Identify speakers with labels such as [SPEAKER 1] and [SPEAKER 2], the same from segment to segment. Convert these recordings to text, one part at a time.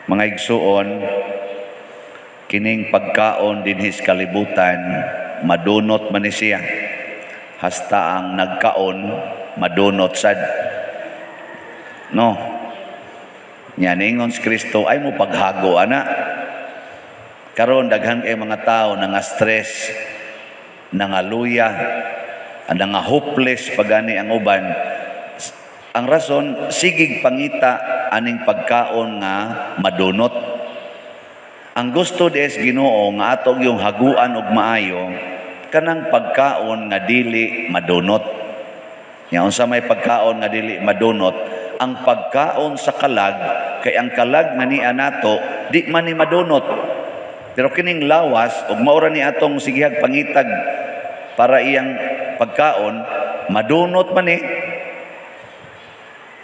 [SPEAKER 1] Mga igsuon, kining pagkaon dinhis kalibutan, madunot man ni siya. Hasta ang nagkaon, madunot sad. No? Nya ningon si Kristo ay mo paghago ana. Karon daghan kay mga tao nga stress, nangaluya, nga hopeless pagani ang uban. Ang rason sigig pangita aning pagkaon nga madunot. Ang gusto des Ginoo nga atog yung haguan og maayo kanang pagkaon nga dili madunot. Nya unsa may pagkaon nga dili madunot? Ang pagkaon sa kalag kay ang kalag nga niya nato di man ni madunot. Pero kining lawas ug maura ni atong sigihag pangitag para iyang pagkaon madunot man ni.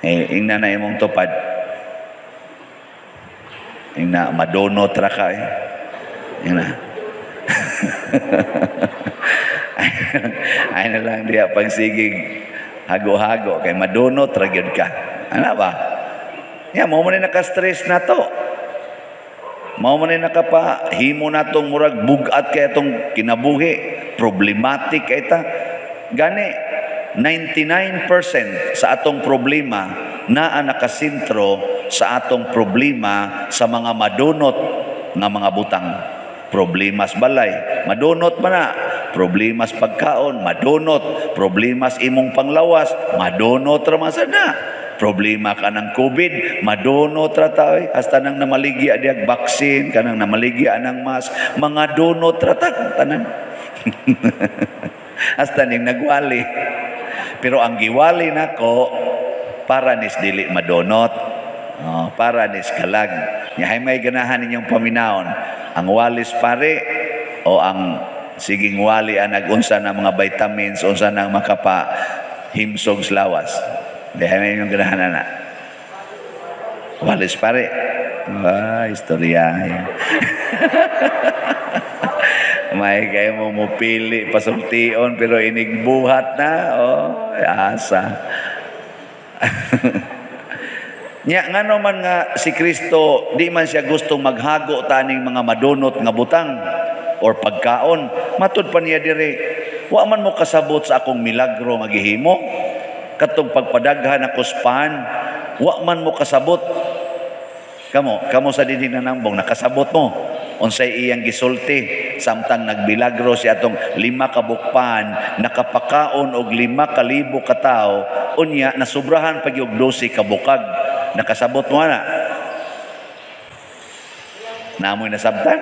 [SPEAKER 1] Ingna na imong tupad. Ingna madunot ra ka Ingna. Ay na lang diya pagsigig hago-hago kay madunot ra gyud ka. Ana ba? Ya mo man naka-stress na to. Mao man nakapahimo natong murag bugat kay atong kinabuhi, problematic kay ta. Gani 99% sa atong problema naa nakasentro sa atong problema sa mga madunot nga mga butang. Problemas balay, madunot man na. Problemas pagkaon, madunot. Problemas imong panglawas, madunot ra man sad na. Problema ka ng COVID, madunot ra tayo. Hasta nang namaligya diag vaccine, kanang namaligya ng mask, mga dunot ra tanan. Hasta ning nagwali. Pero ang giwali nako para nis dili madunot. Para nis kalag. Yahay may ganahan ninyong paminaon. Ang walis pare o ang siging wali ang nag-unsa ng mga vitamins, unsa ng makapa himsog sa lawas. Yahay may yung ganahan na. Walis pare. Istorya. May kayo mo mupili pasultion pero inigbuhat na. Asa. Nya ngano man nga si Kristo di man siya gustong maghago taning mga madunot nga butang or pagkaon. Matud pa niya dire, wa man mo kasabot sa akong milagro nga gihimo. Katong pagpadaghan ako span, wa man mo kasabot. Kamo sa dinhi nanambong nakasabot mo. Unsay iyang gisulti samtang nagbilagro si atong 5 ka bukpan, nakapakaon og 5,000 ka tawo, unya nasubrahan pag og 12 ka bukag. Nakasabot mo na. Namoy nasabtan?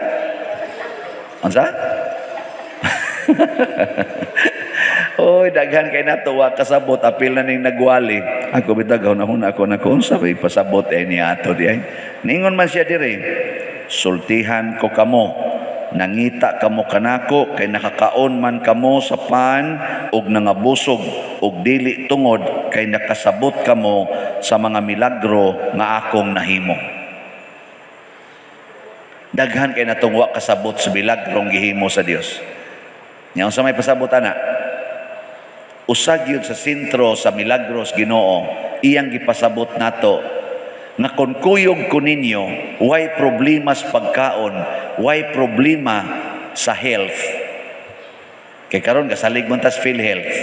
[SPEAKER 1] Unsa? Oy, daghan kay nato wa kasabot apil na ning nagwali. Ako bitagaw na huna ako na unsa bay pasabot ni ato di ay. Ningon man siya dire. Sultihan ko kamo, nangita kamo kanako, kay nakakaon man kamo sa pan, ug nangabusog, ug dili tungod, kay nakasabot kamo sa mga milagro nga akong nahimo. Daghan kay natong wa kasabot sa milagrong gihimo sa Dios. Nya unsa may pasabot ana? Usag yun sa sentro sa milagros Ginoo, iyang gipasabot nato nga kung kuyog ko ninyo, why problema sa pagkaon, why problema sa health. Kay karon gasalig man tas PhilHealth.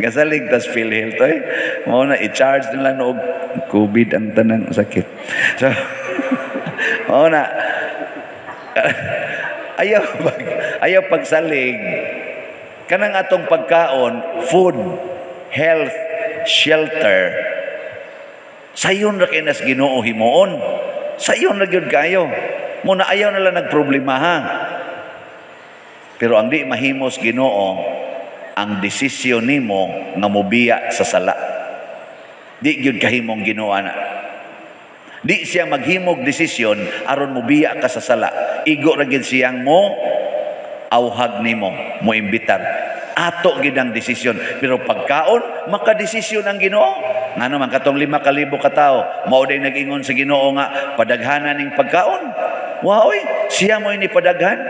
[SPEAKER 1] Gasalig tas PhilHealth ay mao na i-charge nila og COVID ang tanang sakit. So mao na ayaw pagsalig kanang atong pagkaon, food, health, shelter, sayon ra kay nas Ginoo himuon. Sayon ra gyud kayo. Muna ayaw nila nagproblema ha. Pero ang di mahimos Ginoo, ang desisyon nimo nga mobiya sa sala. Di gyud kahimong Ginoo ana. Di siya maghimog desisyon aron mobiya ka sa sala. Igo ra gyud siyang mo auhag nimo, mo imbitar. Ato gid ang desisyon, pero pagkaon makadesisyon ang Ginoo. Ngano man katong 5,000 ka tawo, mao day nag-ingon sa Ginoo nga padaghanan ning pagkaon. Waoy, siya mo ini padaghan.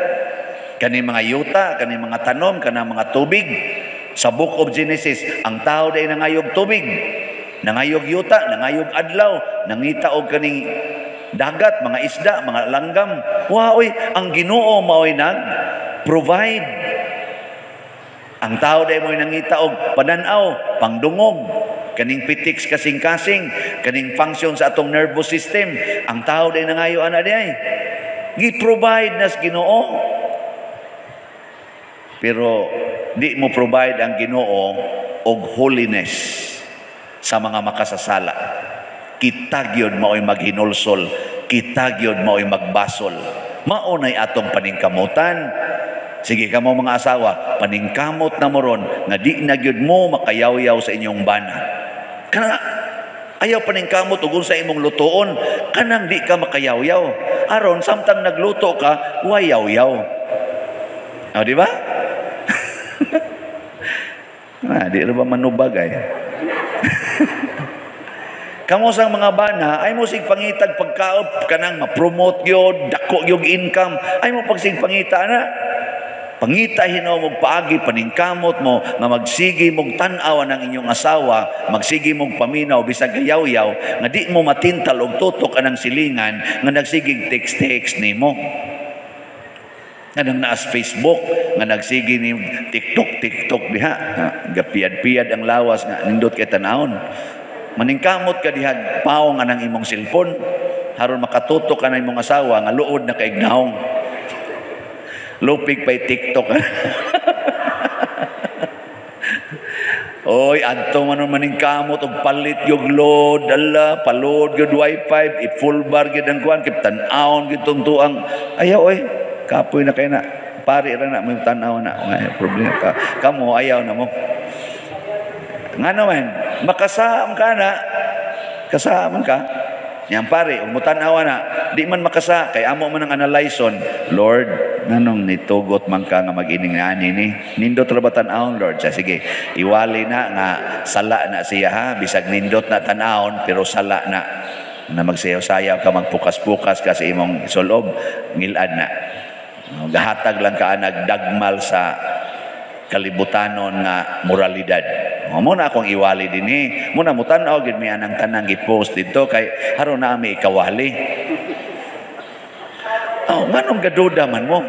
[SPEAKER 1] Kani mga yuta, kani mga tanom, kana mga tubig. Sa Book of Genesis, ang tao day nangayog tubig. Nangayog yuta, nangayog adlaw, nangita og kaning dagat, mga isda, mga langgam. Waoy, ang Ginoo maoy nag-provide. Ang tao day mo'y nangita og pananaw, pangdungog, kaning pitiks kasing-kasing, kaning function sa atong nervous system. Ang tao day nangayo ana day. Gi-provide nas Ginoo. Pero di mo provide ang Ginoo og holiness sa mga makasasala. Kita gyud mao'y maghinulsol, kita gyud mao'y magbasol. Maunay atong paningkamutan. Sige kamo mga asawa, paningkamot na mo ron nga di na gyud mo makayaw-yaw sa inyong bana. Kana ayaw paningkamot ug sa imong lutoon, kanang di ka makayaw-yaw. Aron samtang nagluto ka, wayaw-yaw. O di ba? Di ra ba manubagay? Kamo sang mga bana ay mo sig pangitag pagkaop kanang ma-promote gyud, dako gyud income, ay mo pagsig pangita na. Pangita hinaw mo paagi paningkamot mo nga magsigi mong tan-aw ng inyong asawa, magsigi mong paminaw bisag gayaw-yaw nga di mo matintal og tutok anang silingan nga nagsigig text-text nimo. Nga nang naas Facebook nga nagsigi ni TikTok diha, gapiyad-piyad ang lawas nga nindot kay tanawon. Maningkamot ka diha paong anang imong cellphone aron makatutok ka na imong asawa nga luod na kaignahong. Lupig pa'y TikTok. Oy, adto man maningkamot og palit yung load, ala, paload yung wifi, i-full bar gyud ang kuan, kip tan-awon gyud tungtuang. Ayaw oy, kapoy na kay na. Pari ra na may tan-aw na. Ay, problema ka. Kamo ayaw na mo. Nga naman, makasam ka na. Kasama ka. Yang pare, umutan-awa na, di man makasa, kay amo man ang analyson, Lord, nanong nitugot man ka nga mag-ining ani ni, nindot ra ba tan-awon, Lord? Sige, iwali na nga, sala na siya ha, bisag nindot na tan-awon, pero sala na magsayaw-sayaw ka, magpukas-pukas ka sa imong solob, ngilad na. Gahatag lang ka, nagdagmal sa kalibutanon nga moralidad. Muna akong iwali din muna mo tanaw gid mi anang tanang i-post dito kay haron na mi ikawali. Nganong gaduda man mo?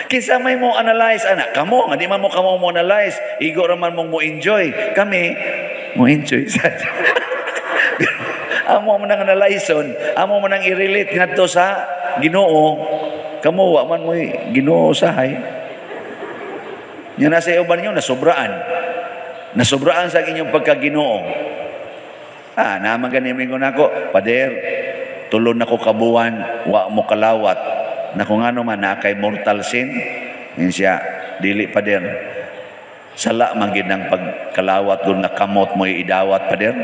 [SPEAKER 1] Kisa may mo analyze anak kamo nga di man mo kamo mo analyze, igo ra man mo enjoy. Kami mo enjoy sad. Amo man nang analyzeon, amo man nang i-relate ngadto sa Ginoo. Kamo wa man mo Ginoo sahay. Yan nasa uban niyo, nasobraan. Nasobraan sa inyong pagkaginoo. Naman ganiming ko na ako, Pader, tulon ako kabuwan, wa mo kalawat. Na kung ano man, kay mortal sin, yun siya, dili Pader. Sala magid ng pagkalawat, kung nakamot mo idawat, Pader.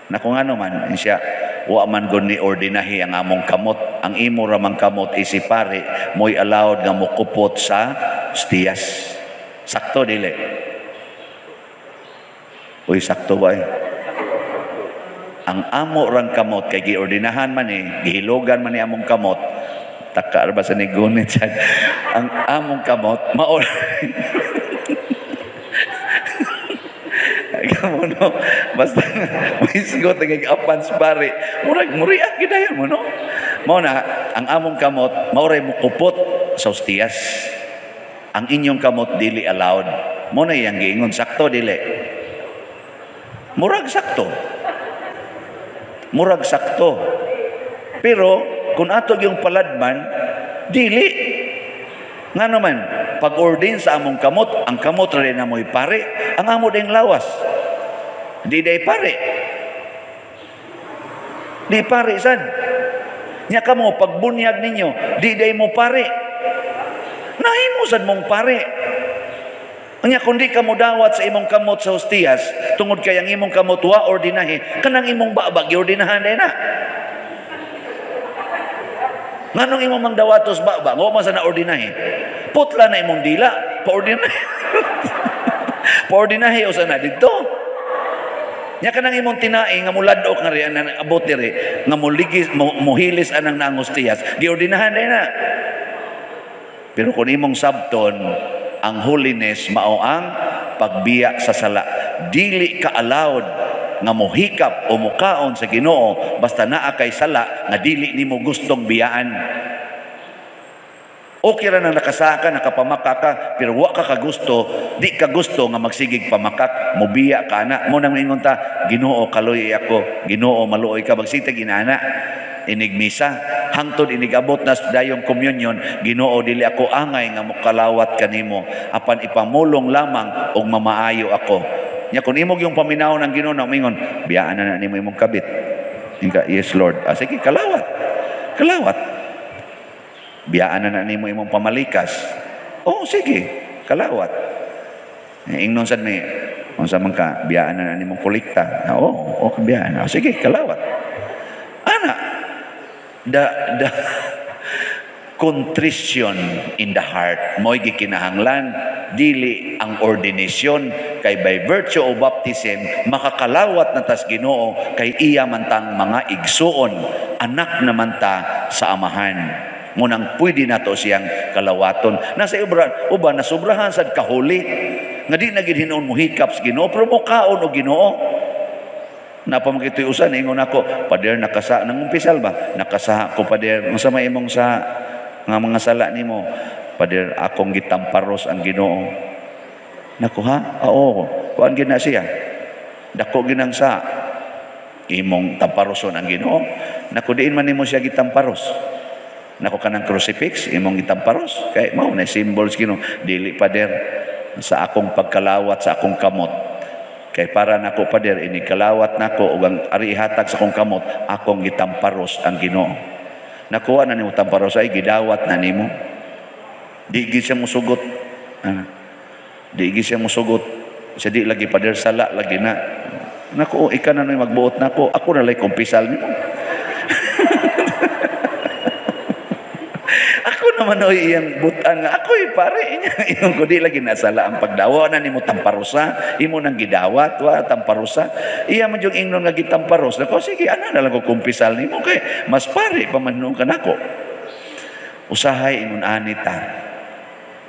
[SPEAKER 1] Na kung ano man, yun siya, wa man gun ni ordinahi ang among kamot. Ang imo ramang kamot isipare, mo'y allowed nga mukupot sa stiyas. Sakto dili. Uy, sakto ba Ang amo rang kamot kay giordinahan man gihilogan man ni among kamot. Taka ba sa nigunit siya. Ang among kamot maor. Kamu no, basta may sigot nag-apans pare. Muriak gidayon mo no. Mao na ang among kamot mauray mo kupot sa stiyas. Ang inyong kamot dili allowed. Mo na yang giingon sakto dili. Murag sakto. Murag sakto. Pero kung ato yung paladman, dili. Nga naman, pag-ordain sa among kamot, ang kamot rin na mo'y pare, ang amo ding lawas. Di day pare. Di pare sad. Nya kamo pagbunyag ninyo, di day mo pare. Nahimo sad mong pare. Nya kundi kamo dawat sa imong kamot sa hostiyas, tungod kay ang imong kamot wa ordinahi, kanang imong babag ordinahan day na. Nganong imong mang dawatos babag, wa man sa na ordinahi. Putla na imong dila, pa-ordinahi. Pa-ordinahi o sana dito. Nya kanang imong tinae nga muladok nga riyan na abot diri nga muligis muhilis anang naangustiyas, giordinahan day na. Pero kung imong sabton, ang holiness mao ang pagbiya sa sala. dili ka allowed nga mohikap o mukaon sa Ginoo basta naa kay sala nga dili nimo gustong biyaan. Okay ra na nakasaka, nakapamaka ka, pero wa ka kagusto, di ka gusto nga magsigig pamakak, mubiya ka na. Mo nang ingon ta, Ginoo kaloy ako, Ginoo maluoy ka, magsitag inana. Inigmisa, hangtod inigabot na dayong communion, Ginoo dili ako angay nga mokalawat kanimo, apan ipamulong lamang og mamaayo ako. Nya kun imong yung paminaw ng Ginoo na umingon, biyaan na nimo imong kabit. Inka, yes Lord. Sige, kalawat. Kalawat. Biyaan na nimo imong pamalikas. Oh, sige, kalawat. Ingnon sad mi, unsa man ka, biyaan na nimo kolekta. Oh, biyaan. Sige, kalawat. Ana, the contrition in the heart mo'y gikinahanglan, dili ang ordination, kay by virtue of baptism makakalawat na tas Ginoo kay iya man tang mga igsuon, anak naman ta sa amahan. Munang pwede na to siyang kalawaton. Nasa uban na sobrahan sad kahuli nga di na gid hinuon mo hikap sa Ginoo, pero mukaon og Ginoo. Napamagitoy usan ingon ako, pader nakasa nang umpisal ba? Nakasaha ko pader unsa may imong sa nga mga sala nimo? Pader akong gitamparos ang Ginoo. Nako ha? Oo. Kuan gid na siya. Dako ginang sa imong tamparoson ang Ginoo. Nako diin man nimo siya gitamparos. Nako kanang crucifix imong gitamparos kay mao na symbols Ginoo, dili pader sa akong pagkalawat sa akong kamot. Kay para nako pader ini kalawat nako ug ang ari ihatag sa akong kamot, akong gitamparos ang Ginoo. Nakuha na nimo tamparos ay gidawat na nimo. Di gid siya mosugot. Di gid siya mosugot. Siya di lagi pader sala lagi na. Nako ika na magbuot nako, ako na lay kumpisal nimo. Ako naman o iyang butan nga, ako'y pare niya. Iyong ko di lagi nasala ang pagdawa na ni mo tamparusa, imo nang gidawat, tamparusa. Iya man yung ingnon nga gitamparos. Nako, sige, ana na lang ko kumpisal ni mo kay mas pare pamanong ka nako. Usahay ingon anita.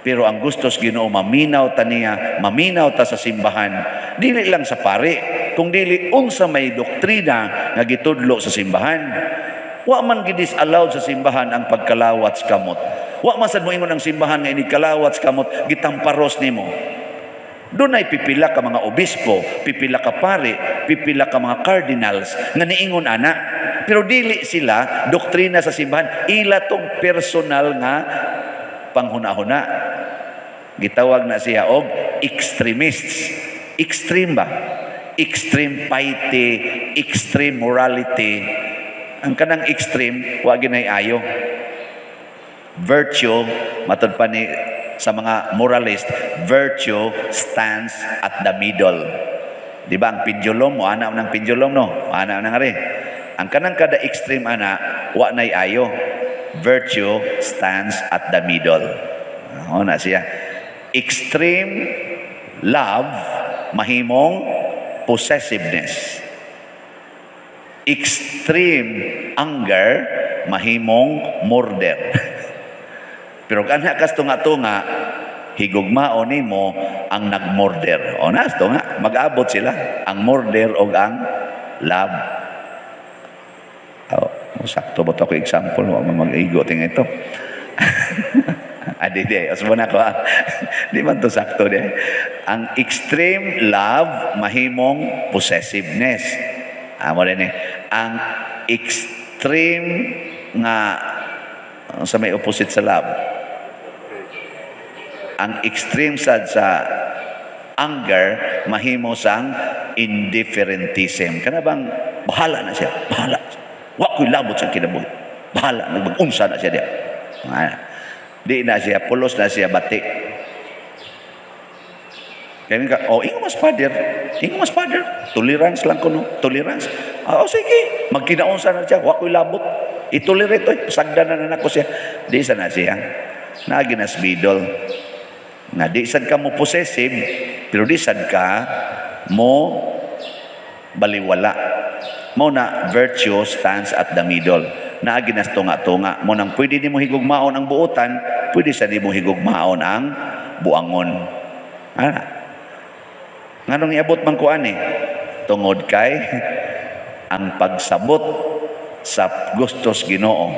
[SPEAKER 1] Pero ang gustos Ginoo maminaw ta niya, maminaw ta sa simbahan. Dili lang sa pare, kung dili unsa may doktrina nga gitudlo sa simbahan. Wa man gidis-allowed sa simbahan ang pagkalawat sa kamot. Wa man sad mo ingon ang simbahan nga ini kalawat sa kamot, gitamparos nimo. Doon ay pipila ka mga obispo, pipila ka pare, pipila ka mga cardinals nga niingon ana. Pero dili sila doktrina sa simbahan, ila tong personal nga panghuna-huna. Gitawag na siya og extremists. Extreme ba? Extreme piety, extreme morality. Ang kanang extreme, wa ginay ayo. Virtue, matod pa ni sa mga moralist, virtue stands at the middle. Di ba ang pendulum, mo ana ng pendulum no? Ana nang ari. Ang kanang kada extreme ana, wa nay ayo. Virtue stands at the middle. O na siya. Extreme love mahimong possessiveness. Extreme anger mahimong murder. Pero kana kas tunga-tunga higugmao nimo ang nagmurder. O nas tunga mag-abot sila ang murder og ang love. Sakto ba ito ako example? Huwag mo mag-igo ting ito. Di. Asmo na ko. Di man to sakto di. Ang extreme love, mahimong possessiveness. Amo rin eh. Ang extreme nga sa may opposite sa love. Ang extreme sad sa anger, mahimo sang indifferentism. Kana bang bahala na siya. Bahala. Wa ko'y labot sa kinabuhi. Bahala, nagbagunsa na siya diya. Di na siya, pulos na siya, bati. Kaya ka, ingo mas father. Tolerance lang ko, no? Tolerance. Sige, magkinaunsa na siya, wa ko'y labot. Itolerate to, sagda na ako siya. Di isa na siya. Naginas bidol. Nga, di sad ka mo possessive, pero di sad ka mo baliwala. Mo na virtue stands at the middle. Naaginas tunga-tunga. Mo nang pwede nimo higugmaon ang buotan, pwede sa nimo higugmaon ang buangon. Nganong iabot man ko ani? Tungod kay ang pagsabot sa gustos Ginoo.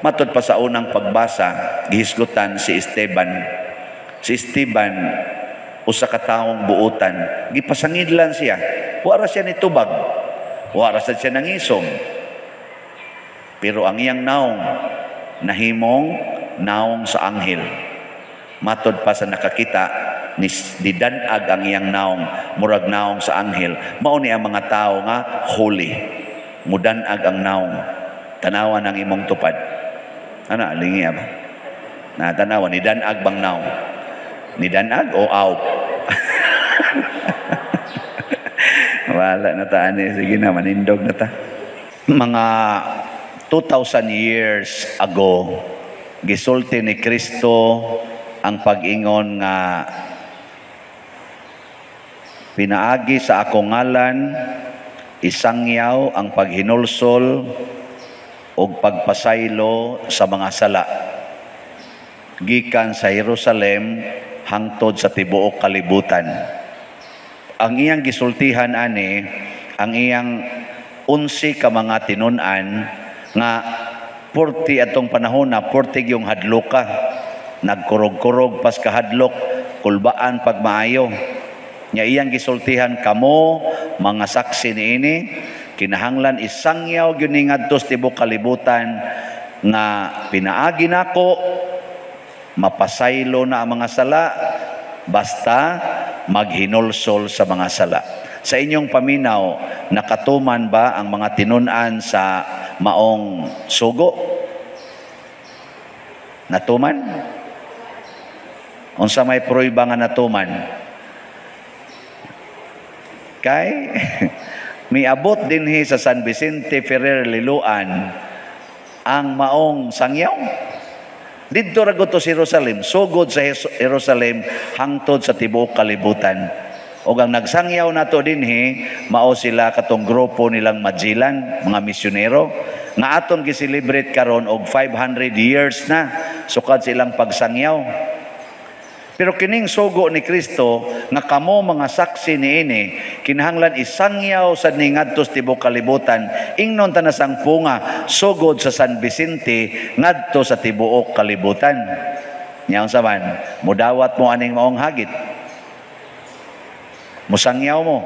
[SPEAKER 1] Matod pa sa unang pagbasa, gihisgutan si Esteban. Si Esteban, usa ka taong buutan, gipasangidlan siya. Wara siya nitubag. Wara siya nangisong. Pero ang iyang naong, nahimong naong sa anghel. Matod pa sa nakakita, didanag ang iyang naong, murag naong sa anghel. Mao ni ang mga tao nga holy. Mudanag ang naong. Tanawan ang imong tupad. Ano, lingi ba? Na tanawan, nidanag bang naong? Nidanag o aw? Wala na ta ani, sige na, manindog na ta. Mga 2,000 years ago, gisulti ni Kristo ang pag-ingon nga pinaagi sa akong ngalan, isangyaw ang paghinulsol o pagpasaylo sa mga sala. Gikan sa Jerusalem hangtod sa tibuok kalibutan. Ang iyang gisultihan ani, ang iyang 11 ka mga tinun-an nga 40 atong panahon na 40 yung hadloka. Nagkurog-kurog pas kahadlok, kulbaan pag maayo. Nya iyang gisultihan kamo mga saksi niini, kinahanglan isangyaw gyud ni ngadto sa tibuok kalibutan nga pinaagi nako, mapasaylo na ang mga sala basta maghinulsol sa mga sala. Sa inyong paminaw, nakatuman ba ang mga tinun-an sa maong sugo? Natuman? Unsa may prueba nga natuman? Kay miabot dinhi sa San Vicente Ferrer Liloan ang maong sangyaw. Didto ra to sa Jerusalem, sugod sa Jerusalem hangtod sa tibuok kalibutan. O ang nagsangyaw nato dinhi, mao sila katong grupo nilang Magellan, mga misyonero, nga aton giselebrate karon og 500 years na sukad silang pagsangyaw. Pero kining sugo ni Kristo nga kamo mga saksi niini, kinahanglan isangyaw sa ngadto sa tibuok kalibutan, ingnon ta na sang punga sugod sa San Vicente ngadto sa tibuok kalibutan. Nya unsa man, mudawat mo aning maong hagit. Musangyaw mo.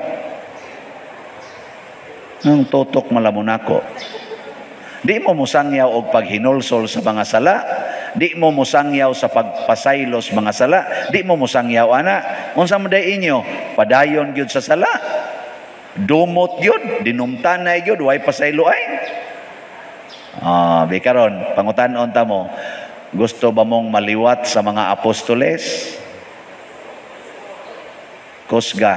[SPEAKER 1] Ang tutok malamon ako. Di mo musangyaw og paghinulsol sa mga sala. Di mo musangyaw sa pagpasaylos mga sala. Di mo musangyaw ana. Unsa man day inyo? Padayon gyud sa sala. Dumot gyud, dinumtanay gyud, way pasaylo ay. Bikaron, pangutan-on ta mo. Gusto ba mong maliwat sa mga apostoles? Kusga.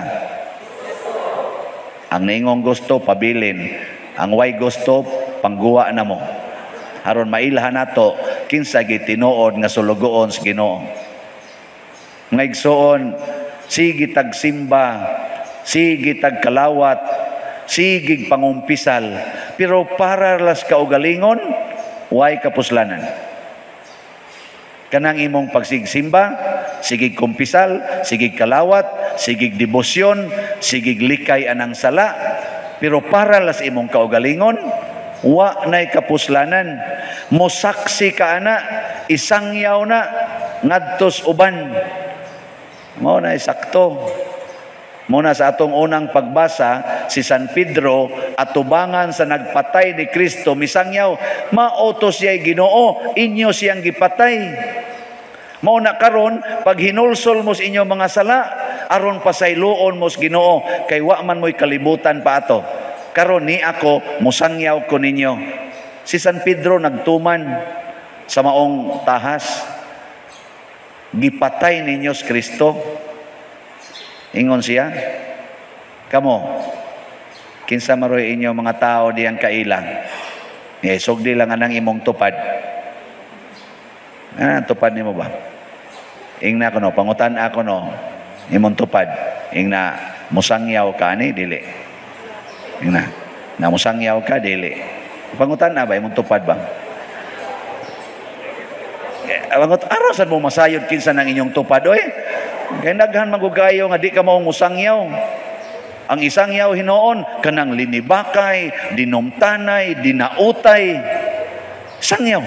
[SPEAKER 1] Ang naingong gusto, pabilin. Ang way gusto, pangguwa na mo. Haron mailhan nato, kinsa gitinuod nga sulugoon sa Ginoo. Ngaigsoon, sige tagsimba, sige tagkalawat, sige pangumpisal. Pero para las kaugalingon, way kapuslanan. Kanang imong pagsigsimba, sigig kumpisal, sigig kalawat, sigig debosyon, sigig likay anang sala, pero para las imong kaugalingon, wa nay kapuslanan. Mosaksi ka ana, isangyaw na, ngadtos uban. Mao na sakto. Muna sa atong unang pagbasa, si San Pedro atubangan sa nagpatay ni Kristo, misangyaw, mauto siya'y Ginoo, inyo siyang gipatay. Mauna karon, pag hinulsol mo sa inyo mga sala, aron pasayloon mo sa Ginoo, kay wa man mo'y kalibutan pa ato. Karon ni ako, musangyaw ko ninyo. Si San Pedro nagtuman sa maong tahas, gipatay ninyo sa Kristo. Ingon siya, kamo, kinsa maroy inyo mga tao diyang kailang. Sugdi lang anang imong tupad. Tupad nimo ba? Ingna ko no, pangutan ako no, imong tupad. Ingna, musangyaw ka ni, dili. Ingna, na musangyaw ka, dili. Pangutan na ba, imong tupad ba? Araw saan mo masayod kinsa ng inyong tupad, oy? Kaya naghan magugayo nga di ka maong musangyaw. Ang isang yaw hinoon kanang linibakay, dinumtanay, dinautay. Sangyaw.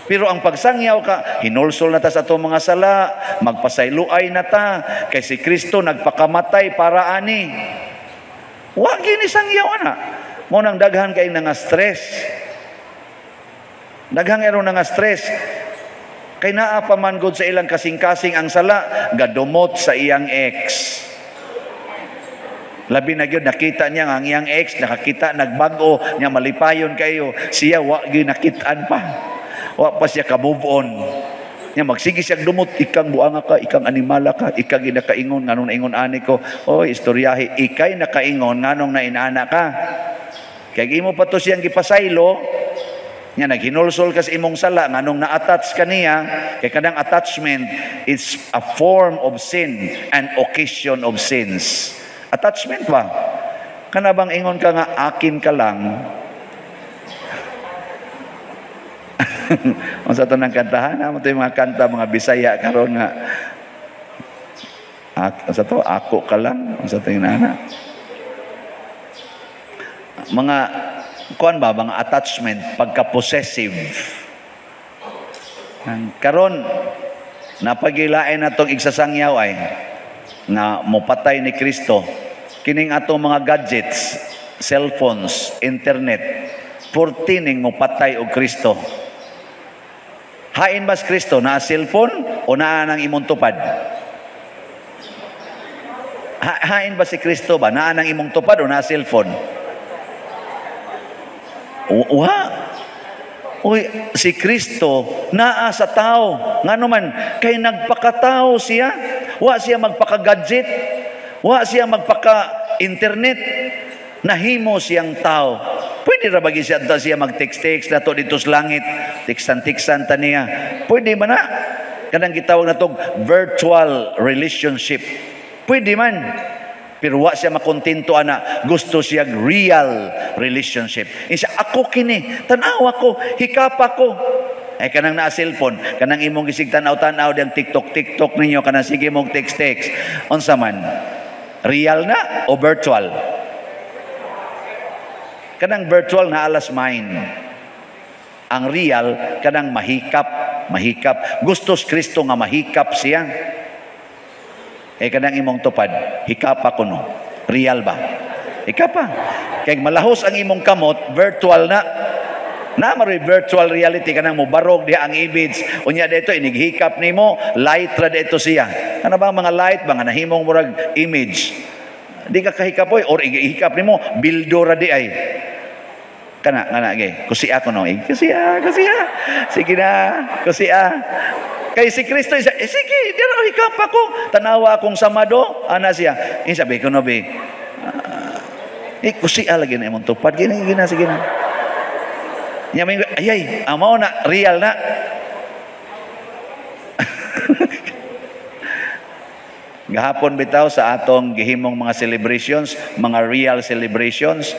[SPEAKER 1] Pero ang pagsangyaw ka, hinulsol na ta sa itong mga sala, magpasayloay na ta, kay si Kristo nagpakamatay para ani. Huwag gini sangyaw na. Munang daghan kay nga stress. Daghang ero nga stress. Kay naa pa man gud sa ilang kasing-kasing ang sala, gadumot sa iyang ex. Labi na gyud nakita niya ang iyang ex, nakakita nagbago, niya malipayon kayo, siya wa gyud nakitaan pa. Wa pa siya ka-move on. Niya magsige siya dumot, ikang buanga ka, ikang animala ka, ikang ginakaingon nganong naingon ani ko. Oy, istoryahe, ikay nakaingon nganong nainana ka. Kay imo pa to siyang gipasaylo, nya naghinulsol ka sa imong sala nganong na-attach kaniya, kay kadang attachment is a form of sin, an occasion of sins. Attachment ba? Kana bang ingon ka nga akin ka lang? Ang sa tanang kantahan, mo ito yung mga kanta, mga Bisaya karon nga sa to, ako ka lang. Ang sa ito yung nana. Mga kuan ba, mga attachment, pagka-possessive. Karon napagilain na itong igsasangyaw ay na mopatay ni Kristo. Kining atong mga gadgets, cellphones, internet, purtining mopatay og Kristo. Hain ba si Kristo na cellphone o naa nang imong tupad? Hain ba si Kristo ba naa nang imong tupad o na cellphone? Wa. Uy, si Kristo naa sa tao. Ngano man kay nagpakatao siya. Wa siya magpaka-gadget. Wa siya magpaka-internet. Nahimo siyang tao. Pwede ra bagi siya mag-text-text nato dito sa langit. Tekstan-tekstan ta niya. Pwede man na. Kanang gitawag na tong virtual relationship. Pwede man. Pero wa siya makontento ana. Gusto siya real relationship. Isa ako kini, tanaw ako, hikapa ko. Ay kanang naa cellphone, kanang imong gisig tanaw-tanaw diyang TikTok ninyo, kanang sige mong text. Unsa man? Real na o virtual? Kanang virtual na alas mind. Ang real, kanang mahikap. Gusto si Kristo nga mahikap siya. Kanang imong tupad, hikapa ko no. Real ba? Hikapa. Kaya malahos ang imong kamot, virtual na. Na maroy virtual reality kanang mo barog diha ang image. Unya dito inighikap nimo, light ra dito siya. Ano ba mga light ba nga nahimong murag image? Di ka kahikapoy or ihikap nimo bildo ra di ay. Kana gay. Kusi ako no. Kusi. Sige na. Kusi. Kay si Kristo sige, dira hikap ako. Tanawa akong samado, ana siya. Sabi ko no be. Kusi lagi na imong tupad gina sige na. Nya may ayay, amo na real na. Gahapon bitaw sa atong gihimong mga celebrations, mga real celebrations.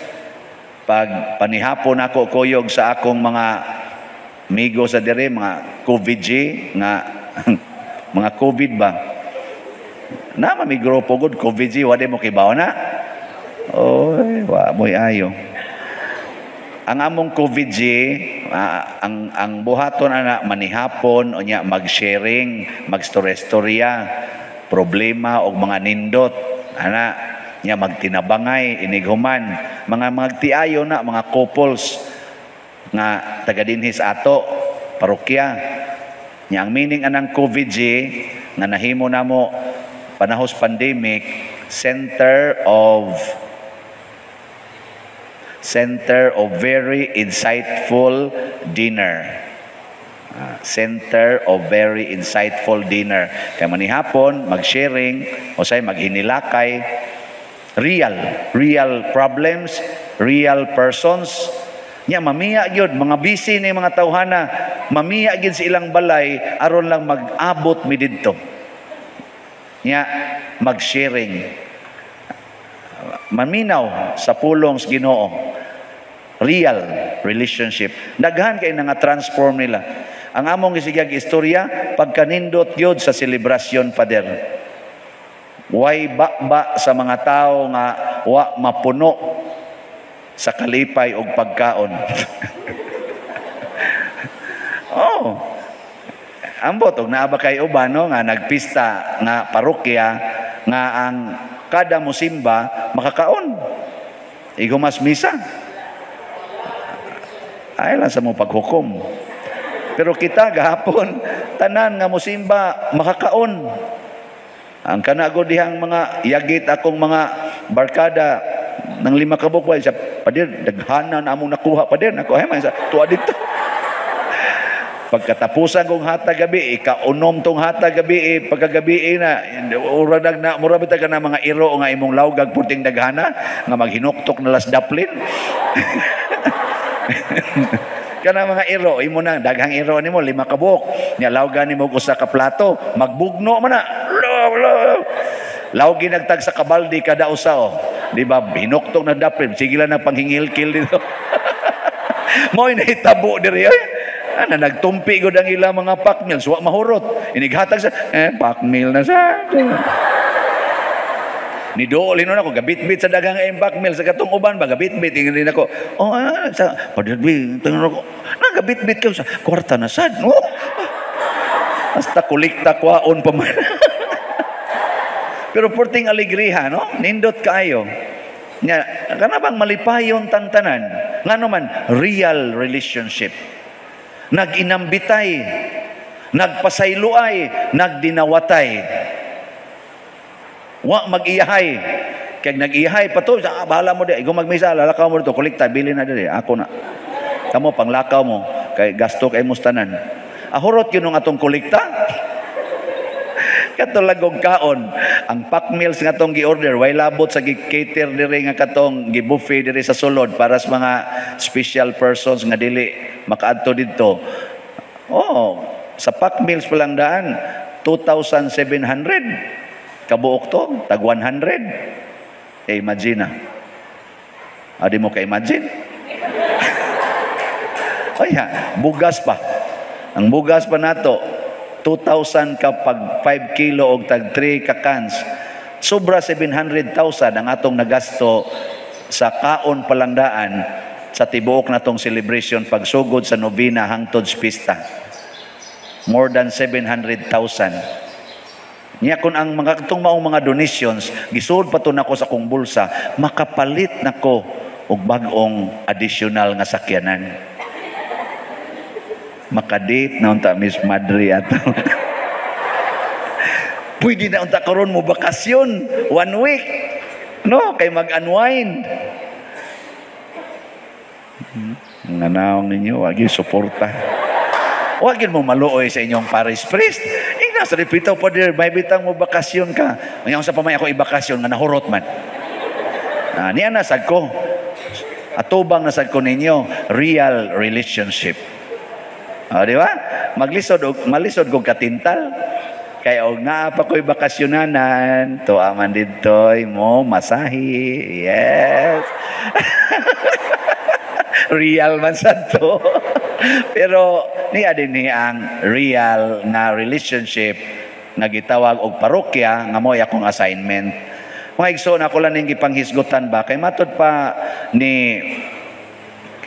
[SPEAKER 1] Pag panihapon ako kuyog sa akong mga amigo sa dire, mga COVID nga mga COVID ba? Na mamigrupo gud COVID wala mo kibaw na. Oy, wa moy ayo. Ang among COVID ang buhaton ana manihapon unya mag-sharing, mag-storya, problema og mga nindot ana nya magtinabangay inighuman mga magtiayo na mga couples nga taga dinhis ato parokya nya ang meaning anang COVID nga nahimo namo panahos pandemic Center of Very Insightful Dinner. Center of Very Insightful Dinner. Kaya manihapon, mag-sharing, o say maghinilakay, real problems, real persons. Nya mamiya gyud mga busy ni mga tawhana, mamiya gyud sa ilang balay aron lang mag-abot mi didto. Nya mag-sharing. Maminaw sa pulong sa Ginoo. Real relationship. Daghan kay nga transform nila. Ang among gisigyag istorya pagkanindot gyud sa selebrasyon Father. Way bakba sa mga tao nga wa mapuno sa kalipay og pagkaon. Oh. Ambot og naa ba kay uban no nga nagpista nga parokya nga ang kada musimba makakaon. Igumas misa. Ay lang sa mo paghukom. Pero kita gahapon tanan nga musimba makakaon. Ang kanago dihang mga yagit akong mga barkada ng 5 ka bukway sa padir daghanan among nakuha padir nako ay man sa tuwa dito. Pagkatapusan kong hatag gabi, ikaunom tong hatag gabi, pagkagabi na, uradag na, murabit ka na mga iro nga imong lawgag puting daghana, nga maghinuktok na las daplin. Kana mga iro, imo na, daghang iro nimo 5 ka buok, nya lawgan nimo usa ka plato, magbugno man na. Lawgi nagtag sa kabaldi kada usa oh. Di ba, hinuktok na daplin, sige lang na panghingil-kil dito. Mo'y nahitabo diri eh. Ana nagtumpi gud ang ila mga pakmil suwa mahurot inighatag sa pakmil na sa ni doolin na ako gabit-bit sa dagang pakmil sa katong uban ba gabit-bit ingin ako sa padagbi tingnan ko nagabit-bit ko sa kwarta na sad hasta kulikta kwaon pa man. Pero porting alegriha no nindot kaayo nya kana bang malipayon tang tanan ngano man real relationship. Nag-inambitay, nagpasayloay, nagdinawatay. Wa mag-iyahay. Kaya nag-iyahay pa to, bahala mo di. Ikaw magmisa, lalakaw mo dito, kulikta, bili na dito. Ako na. Kamu, panglakaw mo. Kay gasto kay mustanan. Ahurot yun ng atong kulikta. Katulagog kaon. Ang pack meals nga atong gi-order, way labot sa gi-cater diri nga katong gi-buffet diri sa sulod para sa mga special persons nga dili makaadto didto. Oh, sa pack meals pa lang daan 2,700 kabuok to, tag 100. Imagine na. Adi mo ka-imagine? Ay ha, bugas pa. Ang bugas pa nato 2,000 kapag 5 kilo o tag 3 ka cans. Sobra 700,000 ang atong nagasto sa kaon palandaan sa tibuok na tong celebration pagsugod sa novena hangtod sa pista. More than 700,000. Niya kung ang mga itong maong mga donations, gisud pa to nako sa kong bulsa, makapalit nako og bag-ong additional nga sakyanan. Makadate na unta Miss Madre ato. Pwede na unta karon mo bakasyon 1 week. No, kay mag-unwind. Nanawang ninyo, wagi suporta. Wagin mo maluoy sa inyong parish priest. Ina sa repitaw pa dir, may bitang mo bakasyon ka. Ngayon sa pamay ako ibakasyon nga nahurot man. Niya nasag ko. Atubang nasag ko ninyo, real relationship. Di ba? Malisod kong katintal. Kaya og nga pa ko'y bakasyonanan, to aman dito'y mo, masahi. Yes. Real man sa to. Pero niya din ni ang real na relationship nga gitawag og parokya nga mo akong assignment. Mga igsoon ako lang ning gipanghisgutan ba kay matud pa ni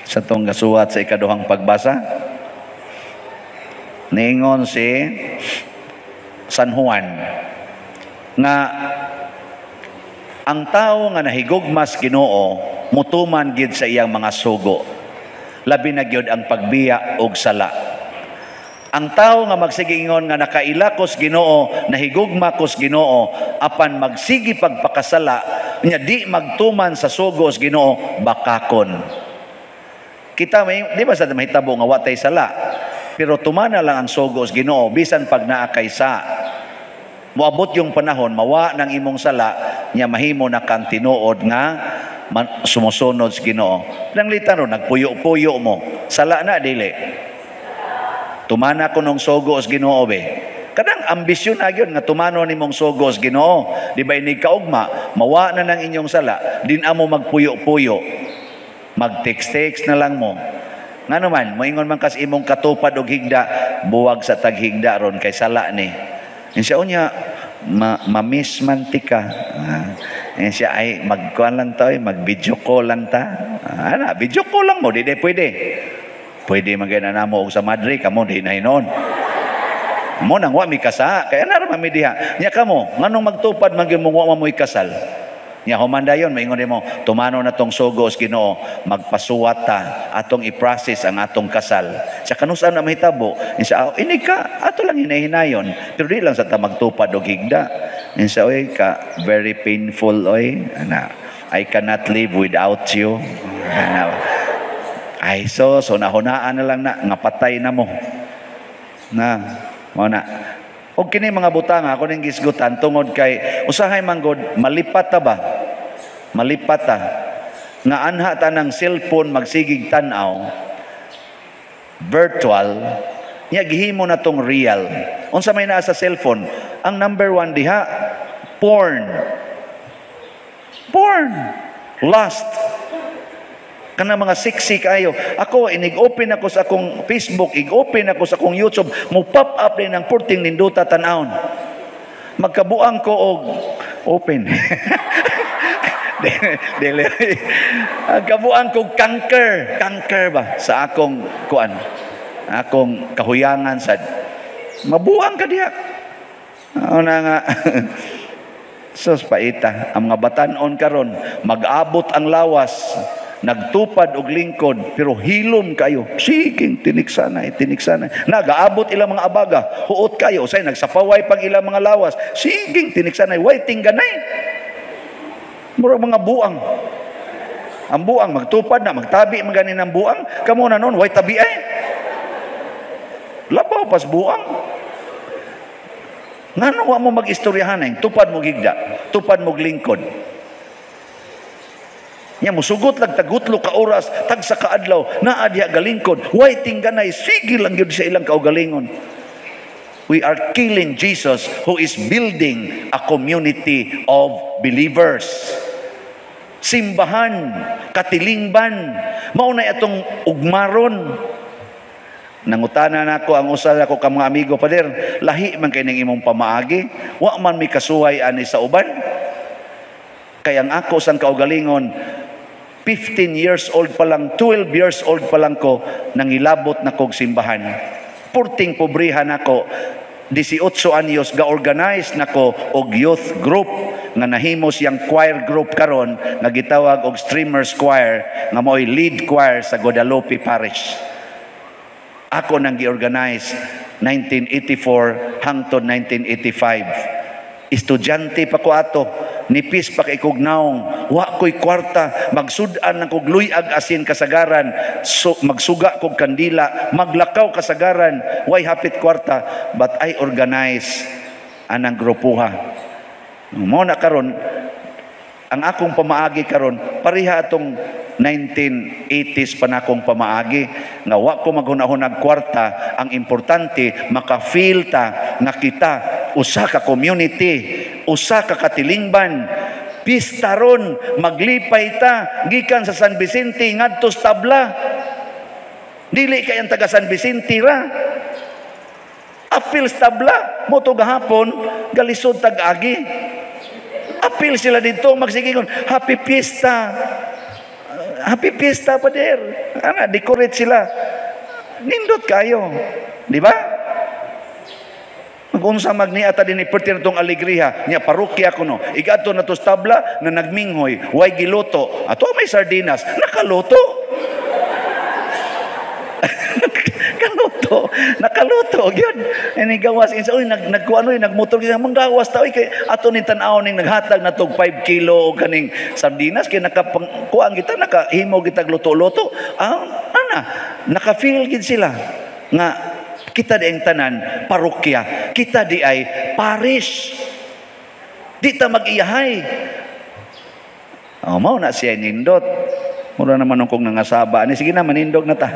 [SPEAKER 1] sa tong gasuwat sa ikaduhang pagbasa. Ningon si San Juan nga ang tao nga nahigugmas Ginoo mutuman gid sa iyang mga sugo labi na gyud ang pagbiya og sala. Ang tao nga magsigingon nga nakailakos Ginoo nahigugma kos Ginoo apan magsigi pagpakasala nya di magtuman sa sugos Ginoo bakakon. Kita may di ba sa mahitabo nga watay sala pero tumana lang ang sugos Ginoo bisan pag naa kay sa moabot yung panahon mawa ng imong sala nya mahimo na kang tinuod nga sumusunod sa Ginoo. Nang litano nagpuyo-puyo mo sala na dili tumana ko nung sugos Ginoo be kadang ambisyon na gyud nga tumano nimong sugos Ginoo di ba inig kaugma mawa na ng inyong sala din amo magpuyo-puyo mag-text na lang mo. Nga naman, moingon man kas imong katupad og higda, buwag sa taghigda ron kay sala ni. Siya unya, Mamiss mantika. Siya ay magkuhan lang to, mag-video call lang ta. Video call lang mo, di pwede. Pwede magana na mo sa Madrid, kamo di na hinon. Mo nang wa mi kasa, kaya naman mi diha. Nya kamo, nganong magtupad maging mo wa mo ikasal. Nya humandayon maingon mo, tumano na tong sugos Ginoo, magpasuwat ta atong i-process ang atong kasal. Sa kanusa na mahitabo, insa ini ka ato lang hinahinayon, pero di lang sa ta magtupad og higda. Insa oy ka very painful oy, I cannot live without you. Ay so nahunaan na lang na nga patay na mo. Mao na. Og kini mga butang ako ning gisgutan tungod kay usahay manggod malipat ta ba? Malipat ta. Nga anha ta ng cellphone magsigig tan-aw. Virtual, nya gihimo na tong real. Unsa may naa sa cellphone? Ang number 1 diha, porn. Porn. Lust. Kana mga sexy kayo. Ako, inig-open ako sa akong Facebook, ig-open ako sa akong YouTube, mo pop up din ang purting ninduta tanawon. Magkabuang ko og open. Kabuang ko kanker ba sa akong kuan. Akong kahuyangan sad. Mabuang ka diha. Ano nga. Sus paita, ang mga batanon karon mag-abot ang lawas. Nagtupad og lingkod pero hilom kayo, siging tiniksanay. Nagaabot ilang mga abaga, huot kayo, usay nagsapaway pang ilang mga lawas, siging tiniksanay, waiting ganay. Mura mga buang. Ang buang magtupad na, magtabi maganin ang buang, kamo na noon, way tabi ay. Labaw pas buang. Ngano wa mo mag-istoryahan ay, tupad mo gigda, tupad mo lingkod. Nya musugot lang tagutlo ka oras tag sa kaadlaw naa diha galingkod waiting ganay sige lang gyud sa ilang kaugalingon. We are killing Jesus who is building a community of believers. Simbahan, katilingban, mao na atong ugmaron. Nangutana nako ang usa ko ka mga amigo, pader, lahi man kay ning imong pamaagi, wa man mi kasuway ani sa uban. Kay ang ako sang kaugalingon 15 years old pa lang, 12 years old pa lang ko, nangilabot na kog simbahan. Purting pobrihan ako, 18 anyos, ga-organize na ko og youth group, nga nahimos yang choir group karon, nga gitawag og Streamers Choir, nga mo'y lead choir sa Guadalupe Parish. Ako nang gi-organize 1984 hangtod 1985. Estudyante pa ko ato, nipis pa kay kog naong, wa ko'y kwarta, magsudan ng kog luyag asin kasagaran, magsuga kog kandila, maglakaw kasagaran, way hapit kwarta, but I organize anang grupuha. Mo na karon, ang akong pamaagi karon, pareha atong 1980s pa na akong pamaagi, nga wa ko maghunahunag kwarta, ang importante, maka-feel ta, nga kita, usa ka community, usa ka katilingban, pista ron, maglipay ta, gikan sa San Vicente, ngadto sa tabla. Dili kay ang taga San Vicente ra. Apil sa tabla, mo to gahapon, galisod tag-agi. Apil sila dito, magsigingon, happy fiesta. Happy fiesta pa der. Decorate sila. Nindot kayo. Di ba? Mag-unsa magniata din ni pertin tong alegriha. Nya parokya ko no. Igato na to tabla na nagminghoy. Way giluto. Ato may sardinas. Nakaluto. Nakaluto gyud. Ini gawas insa oy nagkuano nagmotor gyud manggawas ta oy kay ato ni tan-aw ning naghatag na tog 5 kilo og kaning sardinas kay nakapangkuan kita nakahimo kita luto-luto. Naka-feel gid sila nga kita di ang tanan parokya, kita di ay parish. Di ta mag-iyahay. Mao na siya nindot. Mura naman kong nangasaba. Sige na manindog na ta.